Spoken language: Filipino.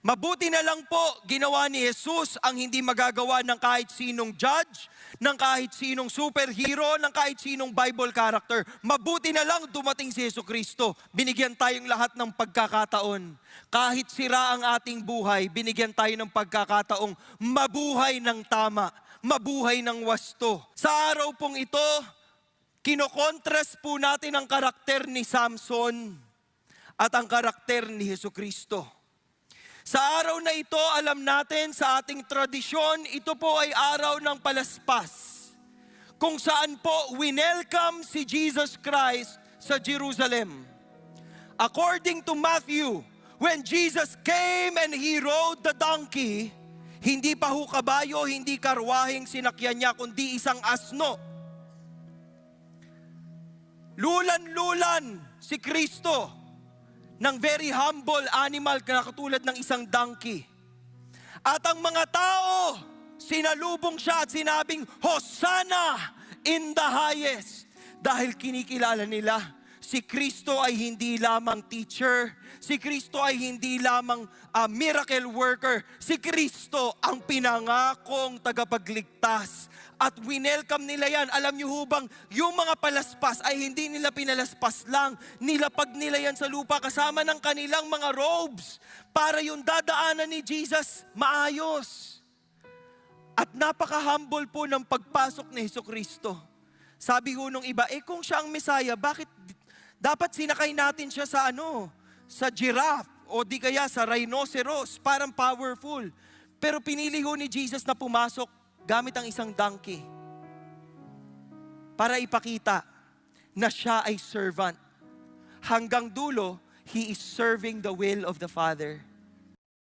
Mabuti na lang po ginawa ni Jesus ang hindi magagawa ng kahit sinong judge, ng kahit sinong superhero, ng kahit sinong Bible character. Mabuti na lang dumating si Jesucristo. Binigyan tayong lahat ng pagkakataon. Kahit sira ang ating buhay, binigyan tayo ng pagkakataong mabuhay ng tama, mabuhay ng wasto. Sa araw pong ito, kinokontrast po natin ang karakter ni Samson at ang karakter ni Jesucristo. Sa araw na ito, alam natin sa ating tradisyon, ito po ay araw ng palaspas. Kung saan po winelcome si Jesus Christ sa Jerusalem. According to Matthew, when Jesus came and he rode the donkey, hindi pa ho kabayo, hindi karwaheng sinakyan niya, kundi isang asno. Lulan-lulan si Kristo ng very humble animal na katulad ng isang donkey. At ang mga tao, sinalubong siya at sinabing, Hosanna in the highest. Dahil kinikilala nila, si Kristo ay hindi lamang teacher, si Kristo ay hindi lamang miracle worker, si Kristo ang pinangakong tagapagligtas. At winelcome nila yan. Alam niyo hubang yung mga palaspas ay hindi nila pinalaspas lang. Nilapag nila yan sa lupa kasama ng kanilang mga robes para yung dadaanan ni Jesus maayos. At napaka-humble po ng pagpasok ni Jesucristo. Sabi ho nung iba, kung siya ang Messiah, bakit dapat sinakay natin siya sa giraffe o di kaya sa rhinoceros, parang powerful. Pero pinili ho ni Jesus na pumasok gamit ang isang donkey para ipakita na siya ay servant. Hanggang dulo, He is serving the will of the Father.